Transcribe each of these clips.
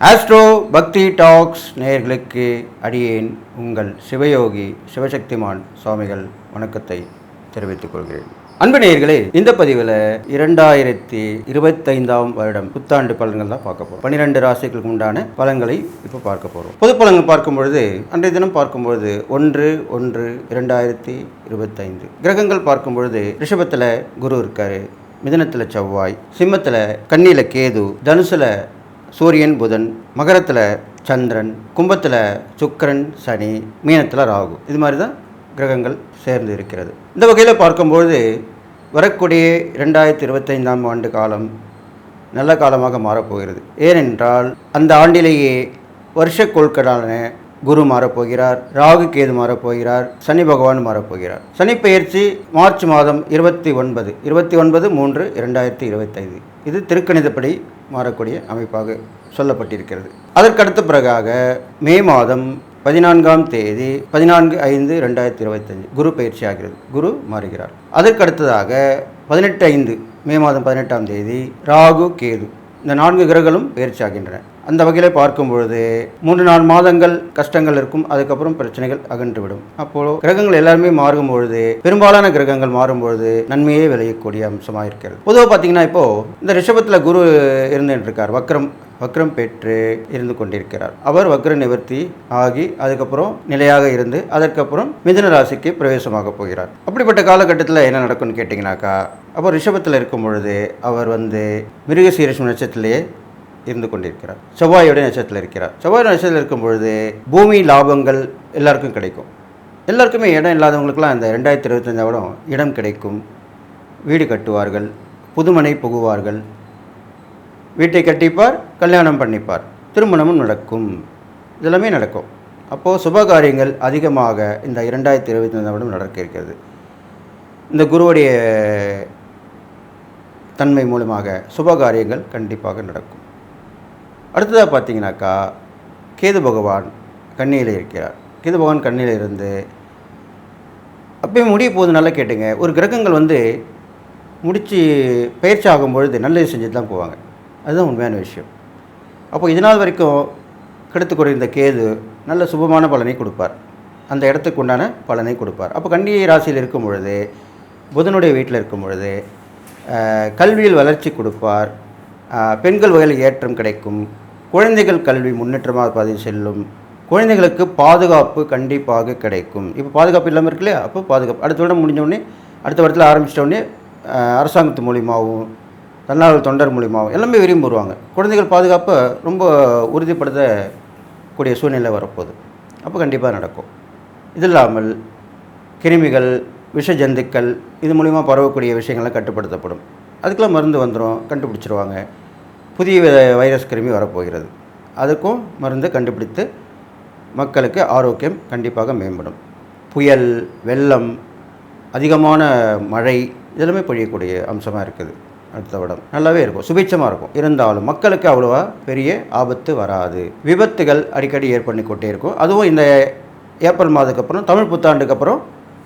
Astro பக்தி tax நேயர்களுக்கு அடியேன் உங்கள் சிவயோகி சிவசக்திமான் சுவாமிகள் வணக்கத்தை தெரிவித்துக் கொள்கிறேன். அன்பு நேயர்களே, இந்த பதிவில் 2025ஆம் வருடம் புத்தாண்டு பலன்கள் தான் பார்க்க போகிறோம். 12 ராசிகளுக்கு உண்டான பலன்களை இப்போ பார்க்க போகிறோம். பொது பலன்கள் பார்க்கும்பொழுது அன்றைய தினம் பார்க்கும்பொழுது 1/1/2025 கிரகங்கள் பார்க்கும்பொழுது ரிஷபத்தில் குரு இருக்காரு, மிதுனத்தில் செவ்வாய், சிம்மத்தில் கன்னியில் கேது, தனுசில் சூரியன் புதன், மகரத்தில் சந்திரன், கும்பத்தில் சுக்கிரன் சனி, மீனத்தில் ராகு. இது மாதிரி தான் கிரகங்கள் சேர்ந்து இருக்கிறது. இந்த வகையில் பார்க்கும்பொழுது வரக்கூடிய 2025ஆம் ஆண்டு காலம் நல்ல காலமாக மாறப்போகிறது. ஏனென்றால் அந்த ஆண்டிலேயே வருஷ கோள்களான குரு மாறப்போகிறார், ராகு கேது மாறப்போகிறார், சனி பகவான் மாறப்போகிறார். சனி பெயர்ச்சி மார்ச் மாதம் 29/3/2025. இது திருக்கணிதப்படி மாறக்கூடிய அமைப்பாக சொல்லப்பட்டிருக்கிறது. அதற்கடுத்த பிறகாக மே மாதம் 14ஆம் தேதி 14/5/2025 குரு பயிற்சி ஆகிறது, குரு மாறுகிறார். அதற்கடுத்ததாக 18 மே மாதம் 18ஆம் தேதி ராகு கேது, இந்த 4 கிரகங்களும் பயிற்சி ஆகின்றன. அந்த வகையில் பார்க்கும் பொழுது 3-4 மாதங்கள் கஷ்டங்கள் இருக்கும், அதுக்கப்புறம் பிரச்சனைகள் அகன்றுவிடும். அப்போது கிரகங்கள் எல்லாருமே மாறும் பொழுது, பெரும்பாலான கிரகங்கள் மாறும் பொழுது நன்மையே விளையக்கூடிய அம்சமாக இருக்கிறது. பொதுவாக பார்த்தீங்கன்னா இப்போது இந்த ரிஷபத்தில் குரு இருந்துருக்கார், வக்ரம் பெற்று இருந்து கொண்டிருக்கிறார். அவர் வக்ர நிவர்த்தி ஆகி அதுக்கப்புறம் நிலையாக இருந்து அதற்கப்புறம் மிதுன ராசிக்கு பிரவேசமாக போகிறார். அப்படிப்பட்ட காலகட்டத்தில் என்ன நடக்கும்னு கேட்டிங்கனாக்கா, அப்போ ரிஷபத்தில் இருக்கும் பொழுது அவர் மிருகசீரிஷம் நட்சத்திரத்திலேயே இருந்து கொண்டிருக்கிறார், செவ்வாயோட நட்சத்திரத்தில் இருக்கிறார். செவ்வாய் நட்சத்திரத்தில் இருக்கும் பொழுது பூமி லாபங்கள் எல்லாருக்கும் கிடைக்கும். எல்லாருக்குமே இடம் இல்லாதவங்களுக்கெல்லாம் இந்த 2025 இடம் கிடைக்கும், வீடு கட்டுவார்கள், புதுமனை புகுவார்கள், வீட்டை கட்டிப்பார், கல்யாணம் பண்ணிப்பார், திருமணமும் நடக்கும், இதெல்லாமே நடக்கும். அப்போது சுபகாரியங்கள் அதிகமாக இந்த 2025 நடக்க இருக்கிறது. இந்த குருவுடைய தன்மை மூலமாக சுபகாரியங்கள் கண்டிப்பாக நடக்கும். அடுத்ததாக பார்த்தீங்கன்னாக்கா கேது பகவான் கன்னியில் இருக்கிறார். கேது பகவான் கன்னியில் இருந்து அப்பயும் முடிய போகுது. நல்லா கேட்டுங்க, ஒரு கிரகங்கள் முடித்து பயிற்சி ஆகும்பொழுது நல்லது செஞ்சு தான் போவாங்க, அதுதான் உண்மையான விஷயம். அப்போ இதனால் வரைக்கும் கெடுத்து குறைந்த கேது நல்ல சுபமான பலனை கொடுப்பார், அந்த இடத்துக்கு உண்டான பலனை கொடுப்பார். அப்போ கன்னி ராசியில் இருக்கும் பொழுது, புதனுடைய வீட்டில் இருக்கும் பொழுது கல்வியில் வளர்ச்சி கொடுப்பார், பெண்கள் வகையில் ஏற்றம் கிடைக்கும், குழந்தைகள் கல்வி முன்னேற்றமாக பதிவு செல்லும், குழந்தைகளுக்கு பாதுகாப்பு கண்டிப்பாக கிடைக்கும். இப்போ பாதுகாப்பு இல்லாமல் இருக்கு இல்லையா, அப்போ பாதுகாப்பு அடுத்த வருடம் முடிஞ்சோடனே அடுத்த வருடத்தில் ஆரம்பிச்சிட்டோடனே அரசாங்கத்து மூலியமாகவும் தன்னார்வ தொண்டர் மூலியமாகவும் எல்லாமே விரும்பி வருவாங்க. குழந்தைகள் பாதுகாப்பை ரொம்ப உறுதிப்படுத்தக்கூடிய சூழ்நிலை வரப்போகுது. அப்போ கண்டிப்பாக நடக்கும். இது இல்லாமல் கிருமிகள், விஷ ஜந்துக்கள் இது மூலிமா பரவக்கூடிய விஷயங்கள்லாம் கட்டுப்படுத்தப்படும். அதுக்கெல்லாம் மருந்து வந்துடும், கண்டுபிடிச்சிருவாங்க. புதிய வைரஸ் கிருமி வரப்போகிறது, அதுக்கும் மருந்து கண்டுபிடித்து மக்களுக்கு ஆரோக்கியம் கண்டிப்பாக மேம்படும். புயல், வெள்ளம், அதிகமான மழை இதெல்லாமே பொழியக்கூடிய அம்சமாக இருக்குது. அடுத்த வருடம் நல்லாவே இருக்கும், சுபிட்சமாக இருக்கும். இருந்தாலும் மக்களுக்கு அவ்வளோவா பெரிய ஆபத்து வராது. விபத்துகள் அடிக்கடி ஏற்பண்ணிக்கொண்டே இருக்கும். அதுவும் இந்த ஏப்ரல் மாதத்துக்கு அப்புறம், தமிழ் புத்தாண்டுக்கு அப்புறம்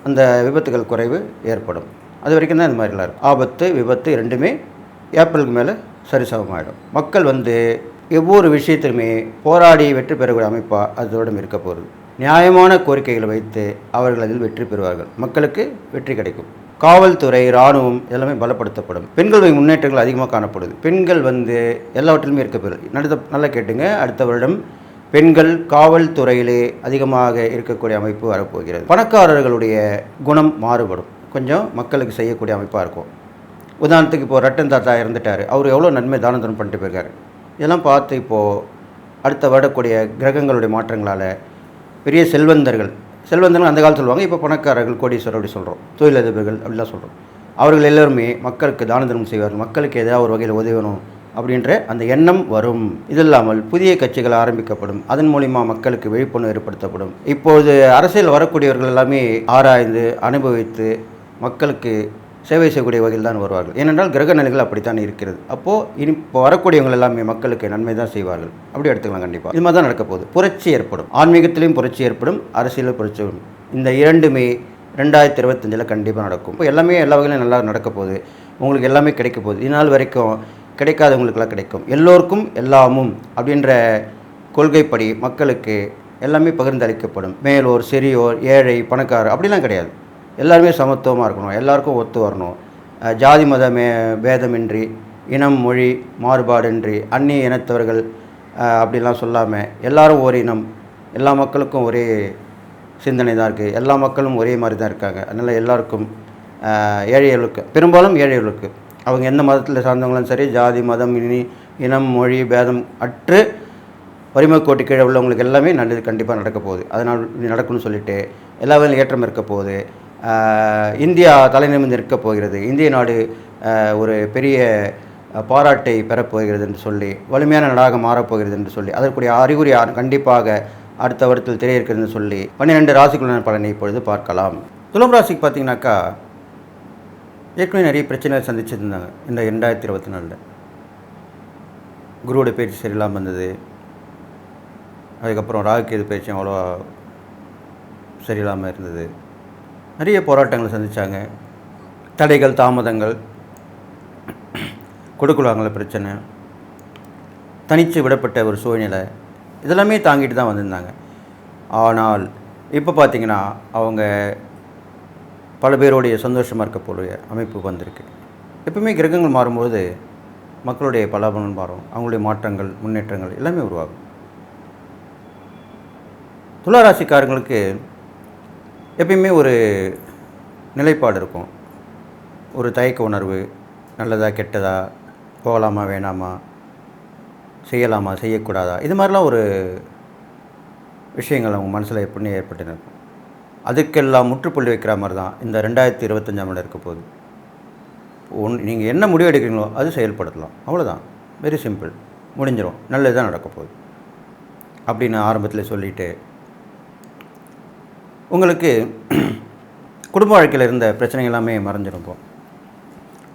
அந்த விபத்துகள் குறைவு ஏற்படும். அது வரைக்கும் தான் இந்த மாதிரிலாம் இருக்கும். ஆபத்து விபத்து ரெண்டுமே ஏப்ரலுக்கு மேலே சரிசமமாகிடும். மக்கள் ஒவ்வொரு விஷயத்திலுமே போராடி வெற்றி பெறக்கூடிய அமைப்பாக அதோடும் இருக்க போகிறது. நியாயமான கோரிக்கைகளை வைத்து அவர்கள் அதில் வெற்றி பெறுவார்கள், மக்களுக்கு வெற்றி கிடைக்கும். காவல்துறை, இராணுவம் எல்லாமே பலப்படுத்தப்படும். பெண்களுடைய முன்னேற்றங்கள் அதிகமாக காணப்படுது. பெண்கள் எல்லாவற்றிலுமே இருக்க பெறுது. நல்லா கேட்டுங்க, அடுத்த வருடம் பெண்கள் காவல்துறையிலே அதிகமாக இருக்கக்கூடிய அமைப்பு வரப்போகிறது. பணக்காரர்களுடைய குணம் மாறுபடும், கொஞ்சம் மக்களுக்கு செய்யக்கூடிய அமைப்பாக இருக்கும். உதாரணத்துக்கு இப்போது ரட்டன் தாத்தா இறந்துட்டார், அவர் எவ்வளோ நன்மை தான தர்மம் பண்ணிட்டு போயிருக்காரு. இதெல்லாம் பார்த்து இப்போது அடுத்த வரக்கூடிய கிரகங்களுடைய மாற்றங்களால் பெரிய செல்வந்தர்கள் அந்த காலத்தில் சொல்லுவாங்க, இப்போ பணக்காரர்கள், கோடீஸ்வரர் அப்படி சொல்கிறோம், தொழிலதிபர்கள் அப்படிலாம் சொல்கிறோம். அவர்கள் எல்லோருமே மக்களுக்கு தான தர்மம் செய்வார்கள், மக்களுக்கு ஏதாவது ஒரு வகையில் உதவணும் அப்படின்ற அந்த எண்ணம் வரும். இது இல்லாமல் புதிய கட்சிகள் ஆரம்பிக்கப்படும், அதன் மூலிமா மக்களுக்கு விழிப்புணர்வு ஏற்படுத்தப்படும். இப்போது அரசியல் வரக்கூடியவர்கள் எல்லாமே ஆராய்ந்து அனுபவித்து மக்களுக்கு சேவை செய்யக்கூடிய வகையில் தான் வருவார்கள். ஏனென்றால் கிரக நிலைகள் அப்படித்தான் இருக்கிறது. அப்போது இப்போ வரக்கூடியவங்க எல்லாமே மக்களுக்கு நன்மை தான் செய்வார்கள், அப்படி எடுத்துக்கலாம். கண்டிப்பாக இது மாதிரி தான் நடக்க போகுது. புரட்சி ஏற்படும், ஆன்மீகத்திலையும் புரட்சி ஏற்படும், அரசியலில் புரட்சி வரும். இந்த இரண்டுமே 2025 கண்டிப்பாக நடக்கும். இப்போ எல்லாமே எல்லா வகையிலும் நல்லா நடக்க போகுது, உங்களுக்கு எல்லாமே கிடைக்க போகுது. இதனால் வரைக்கும் கிடைக்காதவங்களுக்கெல்லாம் கிடைக்கும். எல்லோருக்கும் எல்லாமும் அப்படின்ற கொள்கைப்படி மக்களுக்கு எல்லாமே பகிர்ந்தளிக்கப்படும். மேலோர், சிறியோர், ஏழை, பணக்காரர் அப்படிலாம் கிடையாது. எல்லாருமே சமத்துவமாக இருக்கணும், எல்லாருக்கும் ஒத்து வரணும். ஜாதி மத பேதமின்றி, இனம் மொழி மாறுபாடின்றி, அந்நிய இனத்தவர்கள் அப்படிலாம் சொல்லாமல் எல்லாரும் ஒரு இனம், எல்லா மக்களுக்கும் ஒரே சிந்தனை தான் இருக்குது, எல்லா மக்களும் ஒரே மாதிரி தான் இருக்காங்க. அதனால் எல்லாருக்கும் ஏழைகளுக்கு, பெரும்பாலும் ஏழைகளுக்கு, அவங்க எந்த மதத்தில் சார்ந்தவங்களும் சரி, ஜாதி மதம் இனம் மொழி பேதம் அற்று வறுமை கோட்டு கீழே உள்ளவங்களுக்கு எல்லாமே நல்லது கண்டிப்பாக நடக்க போகுது. அதனால் நடக்கும்னு சொல்லிட்டு எல்லா வகையிலும் ஏற்றம் இருக்க போகுது. இந்தியா தலை நிமிர்ந்து இருக்க போகிறது. இந்திய நாடு ஒரு பெரிய பாராட்டை பெறப்போகிறது என்று சொல்லி, வலிமையான நாடாக மாறப்போகிறது என்று சொல்லி, அதற்குரிய அறிகுறி கண்டிப்பாக அடுத்த வருடத்தில் தெரிய இருக்கிறதுன்னு சொல்லி 12 ராசிக்குள்ளான பலனை இப்பொழுது பார்க்கலாம். துலாம் ராசிக்கு பார்த்தீங்கன்னாக்கா ஏற்கனவே நிறைய பிரச்சனைகள் சந்திச்சிருந்தாங்க இந்த 2024. குருவோட பயிற்சி சரியில்லாமல் இருந்தது. அதுக்கப்புறம் ராகுகேது பயிற்சியும் அவ்வளோவா சரியில்லாமல் இருந்தது. நிறைய போராட்டங்களை சந்தித்தாங்க. தடைகள், தாமதங்கள், கொடுக்கலாங்கள பிரச்சனை, தனித்து விடப்பட்ட ஒரு சூழ்நிலை, இதெல்லாமே தாங்கிட்டு தான் வந்திருந்தாங்க. ஆனால் இப்போ பார்த்திங்கன்னா அவங்க பல பேருடைய சந்தோஷமாக இருக்கக்கூடிய அமைப்பு வந்திருக்கு. எப்பவுமே கிரகங்கள் மாறும்போது மக்களுடைய பலாபலன் மாறும், அவங்களுடைய மாற்றங்கள், முன்னேற்றங்கள் எல்லாமே உருவாகும். துளாராசிக்காரங்களுக்கு எப்பயுமே ஒரு நிலைப்பாடு இருக்கும், ஒரு தயக்க உணர்வு, நல்லதா கெட்டதா, போகலாமா வேணாமா, செய்யலாமா செய்யக்கூடாதா, இது மாதிரிலாம் ஒரு விஷயங்கள் அவங்க மனசில் எப்படின்னு ஏற்பட்டு இருக்கும். அதுக்கெல்லாம் முற்றுப்புள்ளி வைக்கிற மாதிரி தான் இந்த 2025 இருக்க போகுது. நீங்கள் என்ன முடிவு எடுக்கிறீங்களோ அது செயல்படுத்தலாம், அவ்வளோதான். வெரி சிம்பிள், முடிஞ்சிடும், நல்லது தான் நடக்க போகுது அப்படின்னு ஆரம்பத்தில் சொல்லிவிட்டு, உங்களுக்கு குடும்ப வாழ்க்கையில் இருந்த பிரச்சனைகள் எல்லாமே மறைஞ்சிருப்போம்.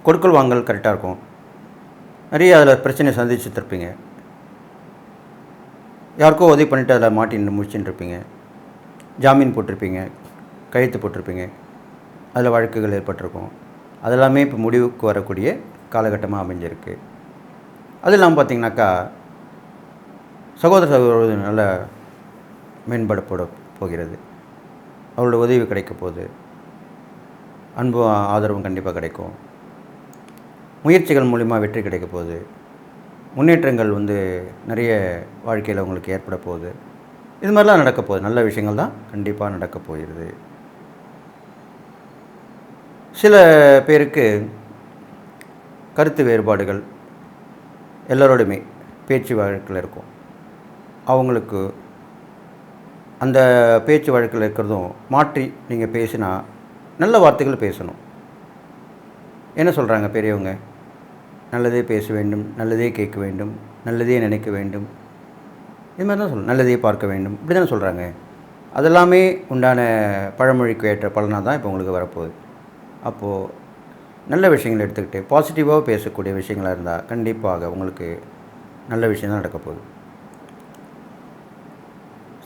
கொடுக்கல் வாங்கல் கரெக்டாக இருக்கும். நிறைய அதில் பிரச்சனையை சந்திச்சுருப்பீங்க. யாருக்கோ உதவி பண்ணிவிட்டு அதில் மாட்டின்னு முடிச்சுட்டு இருப்பீங்க. ஜாமீன் போட்டிருப்பீங்க, கையெழுத்து போட்டிருப்பீங்க, அதில் வழக்குகள் ஏற்பட்டிருக்கும். அதெல்லாமே இப்போ முடிவுக்கு வரக்கூடிய காலகட்டமாக அமைஞ்சிருக்கு. அது இல்லாமல் பார்த்திங்கனாக்கா சகோதர நல்ல மேம்பட போகிறது. அவரோட உதவி கிடைக்க போகுது. அன்பும் ஆதரவும் கண்டிப்பாக கிடைக்கும். முயற்சிகள் மூலிமா வெற்றி கிடைக்க போகுது. முன்னேற்றங்கள் நிறைய வாழ்க்கையில் உங்களுக்கு ஏற்பட போகுது. இது மாதிரிலாம் நடக்க போகுது. நல்ல விஷயங்கள் தான் கண்டிப்பாக நடக்க போகிறது. சில பேருக்கு கருத்து வேறுபாடுகள் எல்லோரோடுமே பேச்சு வழக்கில் இருக்கும். அவங்களுக்கு அந்த பேச்சு வழக்கில் இருக்கிறதும் மாற்றி நீங்கள் பேசினா நல்ல வார்த்தைகள் பேசணும். என்ன சொல்கிறாங்க பெரியவங்க? நல்லதே பேச வேண்டும், நல்லதே கேட்க வேண்டும், நல்லதே நினைக்க வேண்டும், இது மாதிரி தான் சொல்லணும். நல்லதே பார்க்க வேண்டும், இப்படி தானே சொல்கிறாங்க. அதெல்லாமே உண்டான பழமொழிக்கு ஏற்ற பலனாக தான் இப்போ உங்களுக்கு வரப்போகுது. அப்போது நல்ல விஷயங்களை எடுத்துக்கிட்டு பாசிட்டிவாக பேசக்கூடிய விஷயங்களாக இருந்தால் கண்டிப்பாக உங்களுக்கு நல்ல விஷயம் தான் நடக்க போகுது.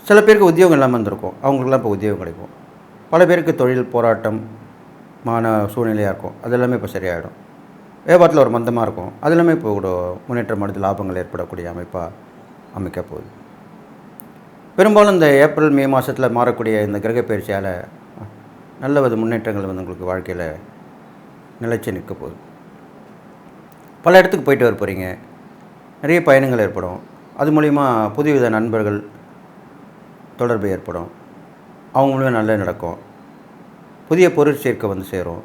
சில பேருக்கு உத்தியோகம் இல்லாமல் இருந்திருக்கும், அவங்களுக்குலாம் இப்போ உத்தியோகம் கிடைக்கும். பல பேருக்கு தொழில் போராட்டமான சூழ்நிலையாக இருக்கும், அதெல்லாமே இப்போ சரியாயிடும். வியாபாரத்தில் ஒரு மந்தமாக இருக்கும், அதெல்லாமே இப்போ கூட முன்னேற்றம் அடைந்து லாபங்கள் ஏற்படக்கூடிய அமைப்பாக அமைக்க போகுது. பெரும்பாலும் இந்த ஏப்ரல் மே மாதத்தில் மாறக்கூடிய இந்த கிரக பயிற்சியால் நல்ல முன்னேற்றங்கள் உங்களுக்கு வாழ்க்கையில் நிலைச்சி நிற்க போகுது. பல இடத்துக்கு போயிட்டு வர போகிறீங்க, நிறைய பயணங்கள் ஏற்படும். அது மூலிமா புதுவித நண்பர்கள் தொடர்பு ஏற்படும், அவங்க மூலிமா நல்லது நடக்கும். புதிய பொருள் சேர்க்கை சேரும்.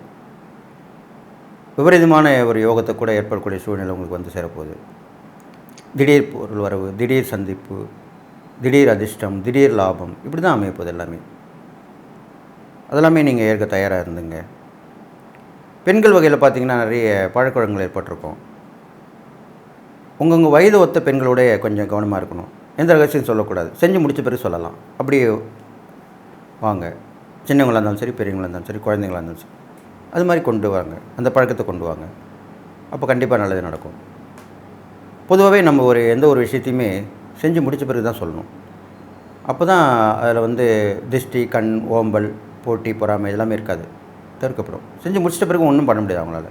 விபரீதமான ஒரு யோகத்தை கூட ஏற்படக்கூடிய சூழ்நிலை உங்களுக்கு சேரப்போகுது. திடீர் பொருள் வரவு, திடீர் சந்திப்பு, திடீர் அதிர்ஷ்டம், திடீர் லாபம், இப்படி தான் அமைப்போது எல்லாமே. அதெல்லாமே நீங்கள் ஏற்க தயாராக இருந்துங்க. பெண்கள் வகையில் பார்த்திங்கன்னா நிறைய பழக்கவழக்கங்கள் ஏற்பட்டிருக்கும். உங்கள் வயது ஒத்த பெண்களோட கொஞ்சம் கவனமாக இருக்கணும். எந்த ரகசியம் சொல்லக்கூடாது, செஞ்சு முடித்த பிறகு சொல்லலாம். அப்படியே வாங்க, சின்னவங்களாக இருந்தாலும் சரி, பெரியவங்களாக இருந்தாலும் சரி, குழந்தைங்களாக இருந்தாலும் சரி, அது மாதிரி கொண்டு வாங்க, அந்த பழக்கத்தை கொண்டு வாங்க. அப்போ கண்டிப்பாக நல்லது நடக்கும். பொதுவாகவே நம்ம எந்த ஒரு விஷயத்தையுமே செஞ்சு முடித்த பிறகு தான் சொல்லணும். அப்போ தான் அதில் திஷ்டி, கண், ஓம்பல், போட்டி, பொறாமை இதெல்லாமே இருக்காது, தவிர்க்கப்படும். செஞ்சு முடிச்சிட்ட பிறகு ஒன்றும் பண்ண முடியாது அவங்களால.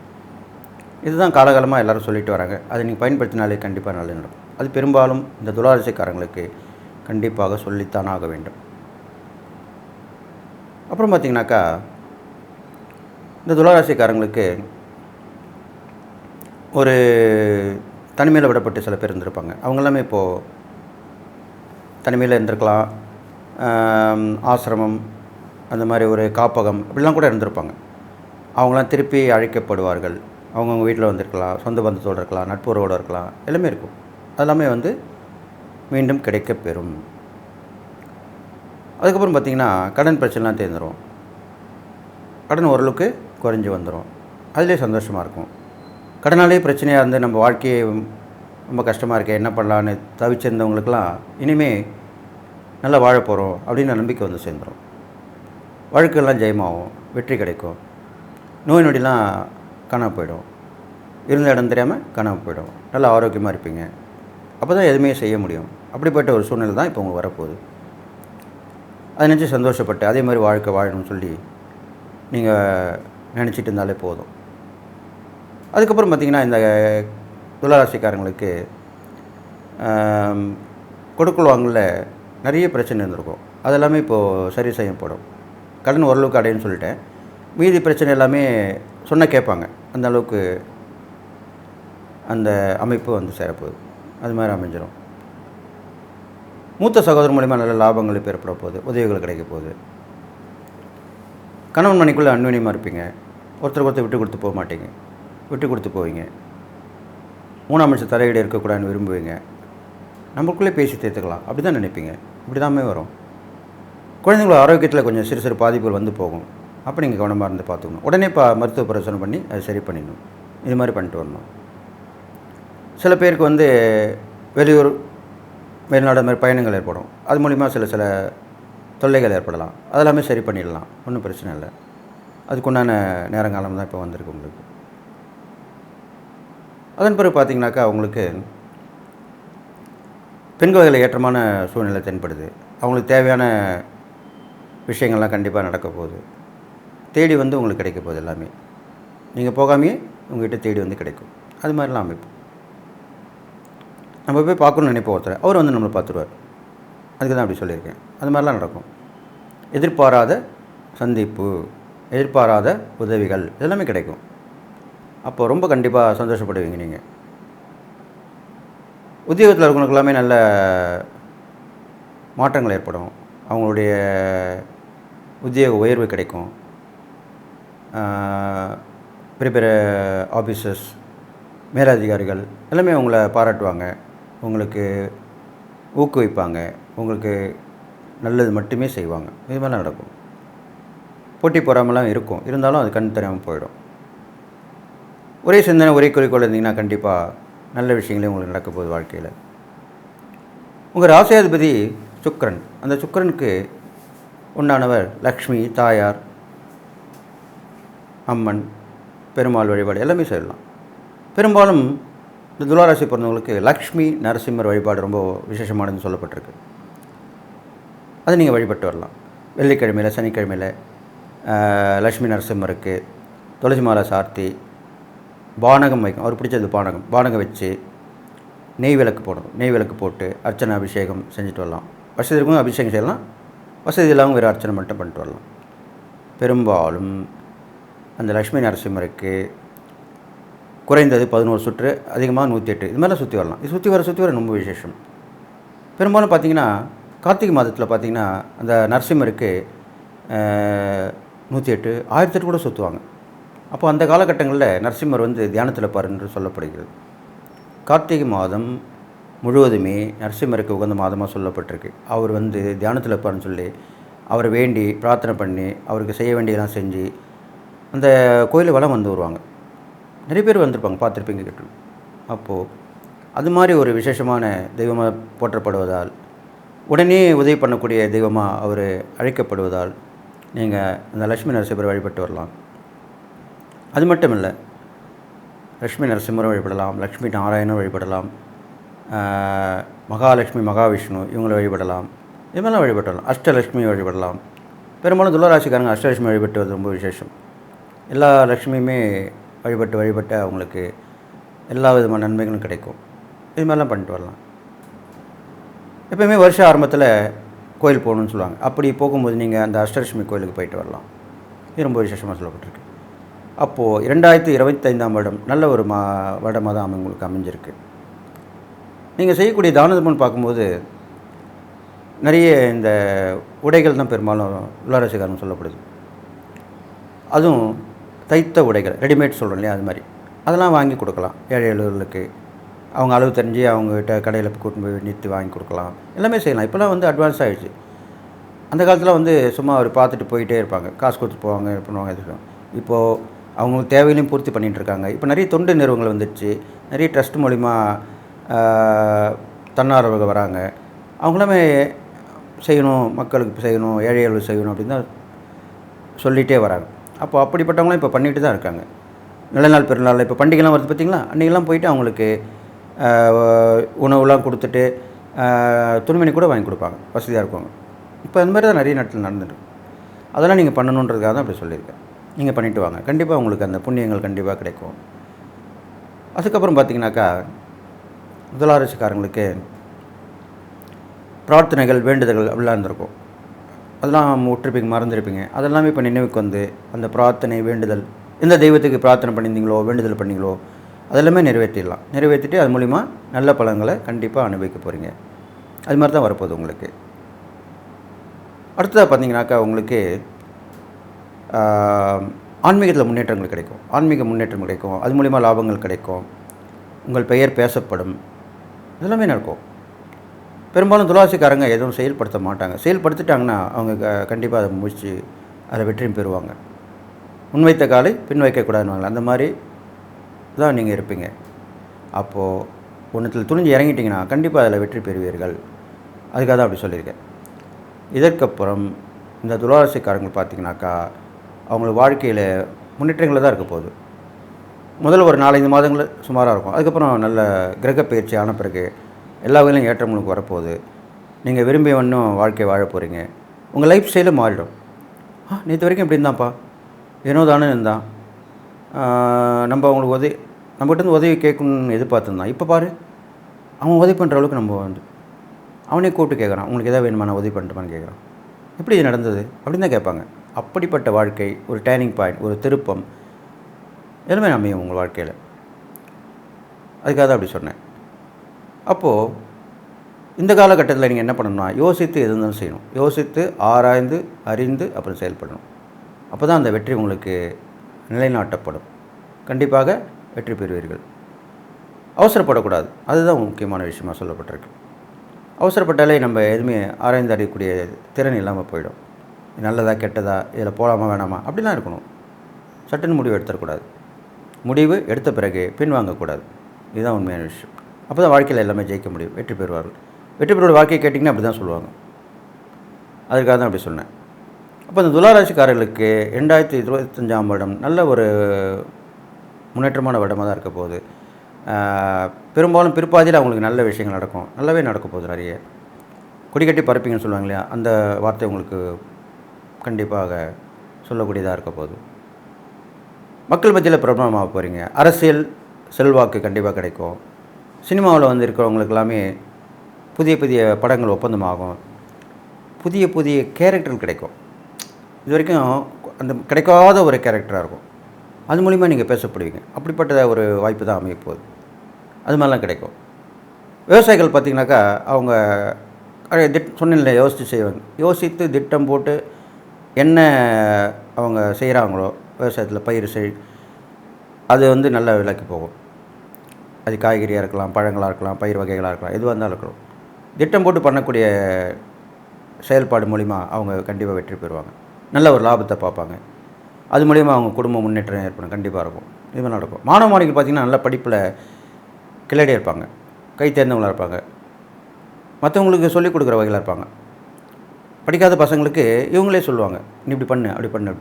இதுதான் காலகாலமாக எல்லோரும் சொல்லிட்டு வராங்க. அதை நீங்கள் பயன்படுத்தினாலே கண்டிப்பாக நல்லது நடக்கும். அது பெரும்பாலும் இந்த துளாராசிக்காரங்களுக்கு கண்டிப்பாக சொல்லித்தான் ஆக வேண்டும். அப்புறம் பார்த்திங்கனாக்கா, இந்த துளாராசிக்காரங்களுக்கு ஒரு தனிமையில் விடப்பட்டு சில பேர் இருந்திருப்பாங்க. அவங்க எல்லாமே இப்போது தனிமையில் இருந்திருக்கலாம், ஆசிரமம், அந்த மாதிரி ஒரு காப்பகம் இப்படிலாம் கூட இருந்திருப்பாங்க. அவங்களாம் திருப்பி அழைக்கப்படுவார்கள். அவங்கவுங்க வீட்டில் வந்திருக்கலாம், சொந்த பந்தத்தோடு இருக்கலாம், நட்புறவோடு இருக்கலாம், எல்லாமே இருக்கும். அதெல்லாமே மீண்டும் கிடைக்கப்பெறும். அதுக்கப்புறம் பார்த்திங்கன்னா, கடன் பிரச்சனைலாம் தேர்ந்துடும். கடன் ஓரளவுக்கு குறைஞ்சி வந்துடும். அதிலே சந்தோஷமாக இருக்கும். கடனாலே பிரச்சனையாக இருந்து நம்ம வாழ்க்கையை ரொம்ப கஷ்டமாக இருக்கே, என்ன பண்ணலான்னு தவிச்சிருந்தவங்களுக்கெல்லாம் இனிமேல் நல்லா வாழ போகிறோம் அப்படின்னு நம்பிக்கை வந்து சேர்ந்துடும். வழக்கெல்லாம் ஜெயமாகும், வெற்றி கிடைக்கும். நோய் நொடிலாம் காணாமல் போயிடும். இருந்த இடம் தெரியாமல் காணாமல் போயிடும். நல்லா ஆரோக்கியமாக இருப்பீங்க. அப்போ தான் எதுவுமே செய்ய முடியும். அப்படிப்பட்ட ஒரு சூழ்நிலை தான் இப்போ உங்களுக்கு வரப்போகுது. அதை நினச்சி சந்தோஷப்பட்டு அதே மாதிரி வாழ்க்கை வாழணும்னு சொல்லி நீங்கள் நினச்சிட்டு இருந்தாலே போதும். அதுக்கப்புறம் பார்த்திங்கன்னா, இந்த துளாராசிக்காரங்களுக்கு கொடுக்கல் வாங்கல நிறைய பிரச்சனை இருந்திருக்கும். அதெல்லாமே இப்போது சரி செய்யப்படும். கடன் ஓரளவுக்கு அடையுன்னு சொல்லிட்டேன். மீதி பிரச்சனை எல்லாமே சொன்னால் கேட்பாங்க. அந்த அளவுக்கு அந்த அமைப்பு வந்து சேரப்போகுது. அது மாதிரி அமைஞ்சிடும். மூத்த சகோதரர் மூலிமா நல்ல லாபங்கள் இப்போ ஏற்பட போகுது, உதவிகள் கிடைக்க போகுது. கணவன் மனைக்குள்ளே அன்யோன்யமாக இருப்பீங்க. ஒருத்தருக்கு ஒருத்தர் விட்டு கொடுத்து போக மாட்டீங்க, விட்டு கொடுத்து போவீங்க. மூணாம் மனுஷ தலையீடு இருக்கக்கூடாதுன்னு விரும்புவீங்க. நம்மளுக்குள்ளே பேசி தீர்த்துக்கலாம் அப்படி தான் நினைப்பீங்க. இப்படி தாமே வரும். குழந்தைங்களோட ஆரோக்கியத்தில் கொஞ்சம் சிறு சிறு பாதிப்புகள் வந்து போகும். அப்போ நீங்கள் கவனமாக இருந்து பார்த்துக்கணும். உடனே மருத்துவ பரிசோதனை பண்ணி அதை சரி பண்ணிடணும். இது மாதிரி பண்ணிட்டு வரணும். சில பேருக்கு வெளியூர் வெளிநாடு மாதிரி பயணங்கள் ஏற்படும். அது மூலிமா சில தொல்லைகள் ஏற்படலாம். அதெல்லாமே சரி பண்ணிடலாம், ஒன்றும் பிரச்சனை இல்லை. அதுக்குண்டான நேரங்காலம் தான் இப்போ வந்திருக்கு உங்களுக்கு. அதன் பிறகு பார்த்திங்கனாக்கா, உங்களுக்கு பெண்கள் வகையில் ஏற்றமான சூழ்நிலை தென்படுது. அவங்களுக்கு தேவையான விஷயங்கள்லாம் கண்டிப்பாக நடக்க போகுது. தேடி உங்களுக்கு கிடைக்க போகுது. எல்லாமே நீங்கள் போகாமையே உங்கள்கிட்ட தேடி கிடைக்கும். அது மாதிரிலாம் அமைப்பு. நம்ம போய் பார்க்கணுன்னு நினைப்போம் ஒருத்தர், அவர் நம்மளை பார்த்துருவார். அதுக்கு தான் அப்படி சொல்லியிருக்கேன். அது மாதிரிலாம் நடக்கும். எதிர்பாராத சந்திப்பு, எதிர்பாராத உதவிகள் இதெல்லாமே கிடைக்கும். அப்போது ரொம்ப கண்டிப்பாக சந்தோஷப்படுவீங்க நீங்கள். உத்தியோகத்தில் இருக்கிறவங்களுக்கு எல்லாமே நல்ல மாற்றங்கள் ஏற்படும். அவங்களுடைய உத்தியோக உயர்வு கிடைக்கும். பெரிய பெரிய ஆஃபீஸர்ஸ், மேலதிகாரிகள் எல்லாமே உங்களை பாராட்டுவாங்க, உங்களுக்கு ஊக்குவிப்பாங்க, உங்களுக்கு நல்லது மட்டுமே செய்வாங்க. இது மாதிரிலாம் நடக்கும். போட்டி பொறாமலாம் இருக்கும். இருந்தாலும் அது கண் தெரியாமல் போயிடும். ஒரே சிந்தனை, ஒரே குறிக்கோள் இருந்தீங்கன்னா கண்டிப்பாக நல்ல விஷயங்களே உங்களுக்கு நடக்க போகுது வாழ்க்கையில். உங்கள் ராசியாதிபதி சுக்கிரன். அந்த சுக்கிரனுக்கு உண்டானவர் லக்ஷ்மி, தாயார், அம்மன், பெருமாள் வழிபாடு எல்லாமே செய்யலாம். பெரும்பாலும் இந்த துளாராசி பிறந்தவங்களுக்கு லக்ஷ்மி நரசிம்மர் வழிபாடு ரொம்ப விசேஷமானதுன்னு சொல்லப்பட்டிருக்கு. அதை நீங்கள் வழிபட்டு வரலாம். வெள்ளிக்கிழமையில், சனிக்கிழமையில் லக்ஷ்மி நரசிம்மருக்கு துளசி மாலை சார்த்தி பானகம் வைக்கும். அவர் பிடிச்சது பானகம் வச்சு நெய் விளக்கு போடணும். நெய் விளக்கு போட்டு அர்ச்சனை அபிஷேகம் செஞ்சுட்டு வரலாம். வசதி இருக்கும் அபிஷேகம் செய்யலாம், வசதி இல்லாமல் வேறு அர்ச்சனை மட்டும் பண்ணிட்டு வரலாம். பெரும்பாலும் அந்த லக்ஷ்மி நரசிம்மருக்கு குறைந்தது 11 சுற்று, அதிகமாக 108 இது மாதிரிலாம் சுற்றி வரலாம். இது சுற்றி வர ரொம்ப விசேஷம். பெரும்பாலும் பார்த்திங்கன்னா கார்த்திகை மாதத்தில் பார்த்திங்கன்னா அந்த நரசிம்மருக்கு 108, 1008 கூட சுற்றுவாங்க. அப்போ அந்த காலகட்டங்களில் நரசிம்மர் தியானத்தில் பார் என்று சொல்லப்படுகிறது. கார்த்திகை மாதம் முழுவதுமே நரசிம்மருக்கு உகந்த மாதமாக சொல்லப்பட்டிருக்கு. அவர் தியானத்தில் இருப்பார்னு சொல்லி அவரை வேண்டி பிரார்த்தனை பண்ணி அவருக்கு செய்ய வேண்டியதெல்லாம் செஞ்சு அந்த கோயிலை வலம் வருவாங்க. நிறைய பேர் வந்திருப்பாங்க, பார்த்துருப்பீங்க கிட்ட. அப்போது அது மாதிரி ஒரு விசேஷமான தெய்வமாக போற்றப்படுவதால், உடனே உதவி பண்ணக்கூடிய தெய்வமாக அவர் அழைக்கப்படுவதால் நீங்கள் அந்த லக்ஷ்மி நரசிம்மரை வழிபட்டு வரலாம். அது மட்டும் இல்லை, லக்ஷ்மி நரசிம்மரை வழிபடலாம், லக்ஷ்மி நாராயணன் வழிபடலாம், மகாலட்சுமி, மகாவிஷ்ணு இவங்களை வழிபடலாம். இது மாதிரிலாம் வழிபடலாம். அஷ்டலட்சுமி வழிபடலாம். பெரும்பாலும் துளாராசிக்காரங்க அஷ்டலட்சுமி வழிபட்டு ரொம்ப விசேஷம். எல்லா லக்ஷ்மியுமே வழிபட்டு அவங்களுக்கு எல்லா விதமான நன்மைகளும் கிடைக்கும். இது மாதிரிலாம் பண்ணிட்டு வரலாம். எப்போயுமே வருஷ ஆரம்பத்தில் கோயில் போகணுன்னு சொல்லுவாங்க. அப்படி போகும்போது நீங்கள் அந்த அஷ்டலட்சுமி கோயிலுக்கு போயிட்டு வரலாம். இது ரொம்ப விசேஷமாக சொல்லப்பட்டிருக்கு. அப்போது 2025ஆம் வருடம் நல்ல ஒரு வருடமாக தான் உங்களுக்கு அமைஞ்சிருக்கு. நீங்கள் செய்யக்கூடிய தான தர்மம்னு பார்க்கும்போது நிறைய இந்த உடைகள் தான் பெரும்பாலும் துளாராசிக்காரன் சொல்லப்படுது. அதுவும் தைத்த உடைகள், ரெடிமேட் சொல்கிறோம் இல்லையா, அது மாதிரி அதெல்லாம் வாங்கி கொடுக்கலாம். ஏழை எளியவர்களுக்கு அவங்க அளவு தெரிஞ்சு அவங்ககிட்ட கடையில் கூட்டின்னு போய் நிறுத்தி வாங்கி கொடுக்கலாம். எல்லாமே செய்யலாம். இப்போலாம் வந்து அட்வான்ஸ் ஆகிடுச்சு. அந்த காலத்தில் வந்து சும்மா அவர் பார்த்துட்டு போயிட்டே இருப்பாங்க, காசு கொடுத்து போவாங்க, பண்ணுவாங்க. இது இப்போது அவங்களுக்கு தேவையிலையும் பூர்த்தி பண்ணிகிட்ருக்காங்க. இப்போ நிறைய தொண்டு நிறுவனங்கள் வந்துடுச்சு. நிறைய ட்ரஸ்ட் மூலிமா தன்னார்வலர்கள் வராங்க. அவங்களுமே செய்யணும், மக்களுக்கு செய்யணும், ஏழைகளுக்கு செய்யணும் அப்படின்னு தான் சொல்லிகிட்டே வராங்க. அப்போ அப்படிப்பட்டவங்களும் இப்போ பண்ணிட்டு தான் இருக்காங்க. நல்ல நாள் பெருநாள் இப்போ பண்டிகைலாம் வருது பார்த்திங்களா, அன்றைக்கெல்லாம் போயிட்டு அவங்களுக்கு உணவுலாம் கொடுத்துட்டு துணிமணி கூட வாங்கி கொடுப்பாங்க, வசதியாக இருக்குவாங்க. இப்போ அந்த மாதிரி தான் நிறைய நாட்டில் நடந்துட்டு. அதெல்லாம் நீங்கள் பண்ணணுன்றதுக்காக தான் அப்படி சொல்லியிருக்கேன். நீங்கள் பண்ணிவிட்டு வாங்க, கண்டிப்பாக உங்களுக்கு அந்த புண்ணியங்கள் கண்டிப்பாக கிடைக்கும். அதுக்கப்புறம் பார்த்திங்கனாக்கா துளாராசிக்காரங்களுக்கு பிரார்த்தனைகள், வேண்டுதல்கள் அப்படிலாம் இருந்திருக்கும். அதெல்லாம் விட்டுருப்பீங்க, மறந்துருப்பீங்க. அதெல்லாமே இப்போ நினைவுக்கு வந்து அந்த பிரார்த்தனை, வேண்டுதல், எந்த தெய்வத்துக்கு பிரார்த்தனை பண்ணியிருந்தீங்களோ, வேண்டுதல் பண்ணீங்களோ, அதெல்லாமே நிறைவேற்றிடலாம். நிறைவேற்றிட்டு அது மூலிமா நல்ல பலன்களை கண்டிப்பாக அனுபவிக்க போகிறீங்க. அது மாதிரி தான் வரப்போகுது உங்களுக்கு. அடுத்ததாக பார்த்தீங்கன்னாக்கா உங்களுக்கு ஆன்மீகத்தில் முன்னேற்றங்கள் கிடைக்கும். ஆன்மீக முன்னேற்றம் கிடைக்கும். அது மூலிமா லாபங்கள் கிடைக்கும். உங்கள் பெயர் பேசப்படும். இதெல்லாமே நடக்கும். பெரும்பாலும் துளாராசிக்காரங்க எதுவும் செயல்படுத்த மாட்டாங்க. செயல்படுத்திட்டாங்கன்னா அவங்க கண்டிப்பாக அதை முடிச்சு அதில் வெற்றியும் பெறுவாங்க. முன்வைத்த காலை பின் வைக்கக்கூடாதுன்னு அந்த மாதிரி தான் நீங்கள் இருப்பீங்க. அப்போது ஒன்றுத்தில் துணிஞ்சு இறங்கிட்டிங்கன்னா கண்டிப்பாக அதில் வெற்றி பெறுவீர்கள். அதுக்காக தான் அப்படி சொல்லியிருக்கேன். இதற்கப்புறம் இந்த துளாராசிக்காரங்க பார்த்திங்கனாக்கா அவங்களுக்கு வாழ்க்கையில் முன்னேற்றங்களில் தான் இருக்க போகுது. முதல்ல ஒரு 4-5 மாதங்கள் சுமாராக இருக்கும். அதுக்கப்புறம் நல்ல கிரக பயிற்சி ஆன பிறகு எல்லா வகையிலும் ஏற்றங்களுக்கு வரப்போகுது. நீங்கள் விரும்பிய வண்ணம் வாழ்க்கையை வாழ போகிறீங்க. உங்கள் லைஃப் ஸ்டைலே மாறிடும். நேற்று வரைக்கும் இப்படி இருந்தான்ப்பா, ஏனோ தானே இருந்தான், நம்ம அவங்களுக்கு நம்மகிட்ட உதவி கேட்கணும்னு எதிர்பார்த்துருந்தான், இப்போ பாரு அவன் உதவி பண்ணுற அளவுக்கு நம்ம வந்து அவனே கூப்பிட்டு கேட்குறான், உங்களுக்கு எதாவது வேணுமா, நான் உதவி பண்ணுறேன்னு கேட்குறான். எப்படி இது நடந்தது அப்படின்னு தான் கேட்பாங்க. அப்படிப்பட்ட வாழ்க்கை, ஒரு டேர்னிங் பாயிண்ட், ஒரு திருப்பம் எல்லாமே அமையும் உங்கள் வாழ்க்கையில். அதுக்காக தான் அப்படி சொன்னேன். அப்போது இந்த காலகட்டத்தில் நீங்கள் என்ன பண்ணணும்னா யோசித்து எது இருந்தாலும் செய்யணும். யோசித்து ஆராய்ந்து அறிந்து அப்புறம் செயல்படணும். அப்போ தான் அந்த வெற்றி உங்களுக்கு நிலைநாட்டப்படும். கண்டிப்பாக வெற்றி பெறுவீர்கள். அவசரப்படக்கூடாது. அதுதான் முக்கியமான விஷயமாக சொல்லப்பட்டிருக்கு. அவசரப்பட்டாலே நம்ம எதுவுமே ஆராய்ந்து அறியக்கூடிய திறன் இல்லாமல் போயிடும். நல்லதா கெட்டதா, இதில் போகலாமா வேணாமா அப்படிலாம் இருக்கணும். சட்டுன்னு முடிவு எடுத்துடக்கூடாது. முடிவு எடுத்த பிறகு பின் வாங்கக்கூடாது. இதுதான் உண்மையான விஷயம். அப்போ தான் வாழ்க்கையில் எல்லாமே ஜெயிக்க முடியும், வெற்றி பெறுவார்கள். வெற்றி பெறுவோட வாழ்க்கையை கேட்டிங்கன்னா அப்படி தான் சொல்லுவாங்க. அதுக்காக தான் அப்படி சொன்னேன். அப்போ இந்த துளாராசிக்காரர்களுக்கு 2025ஆம் வருடம் நல்ல ஒரு முன்னேற்றமான வருடமாக தான் இருக்க போகுது. பெரும்பாலும் பிற்பாதியில் அவங்களுக்கு நல்ல விஷயங்கள் நடக்கும். நல்லாவே நடக்க போகுது. நிறைய கொடிக்கட்டி பறப்பீங்கன்னு சொல்லுவாங்க இல்லையா, அந்த வார்த்தை உங்களுக்கு கண்டிப்பாக சொல்லக்கூடியதாக இருக்க போகுது. மக்கள் மத்தியில் பிரபலமாக போகிறீங்க. அரசியல் செல்வாக்கு கண்டிப்பாக கிடைக்கும். சினிமாவில் வந்து இருக்கிறவங்களுக்கு எல்லாமே புதிய புதிய படங்கள் ஒப்பந்தமாகும். புதிய புதிய கேரக்டர்கள் கிடைக்கும். இது வரைக்கும் அந்த கிடைக்காத ஒரு கேரக்டராக இருக்கும். அது மூலிமா நீங்கள் பேசப்படுவீங்க. அப்படிப்பட்ட ஒரு வாய்ப்பு தான் அமைய போகுது. அது மாதிரிலாம் கிடைக்கும். விவசாயிகள் பார்த்திங்கனாக்கா அவங்க சொன்ன யோசித்து செய்வாங்க. யோசித்து திட்டம் போட்டு என்ன அவங்க செய்கிறாங்களோ விவசாயத்தில் பயிர் அது வந்து நல்ல விலைக்கு போகும். அது காய்கறியாக இருக்கலாம், பழங்களாக இருக்கலாம், பயிர் வகைகளாக இருக்கலாம், எதுவாக இருந்தாலும் இருக்கலாம். திட்டம் போட்டு பண்ணக்கூடிய செயல்பாடு மூலிமா அவங்க கண்டிப்பாக வெற்றி பெறுவாங்க. நல்ல ஒரு லாபத்தை பார்ப்பாங்க. அது மூலிமா அவங்க குடும்ப முன்னேற்றம் ஏற்படும். கண்டிப்பாக இருக்கும். இது நடக்கும். மாணவ மாணவிகள் பார்த்திங்கன்னா நல்ல படிப்பில் கிளடியாக இருப்பாங்க, கை தேர்ந்தவங்களாக இருப்பாங்க, மற்றவங்களுக்கு சொல்லிக் கொடுக்குற வகையில் இருப்பாங்க. படிக்காத பசங்களுக்கு இவங்களே சொல்லுவாங்க, நீ இப்படி பண்ணு, அப்படி பண்ணு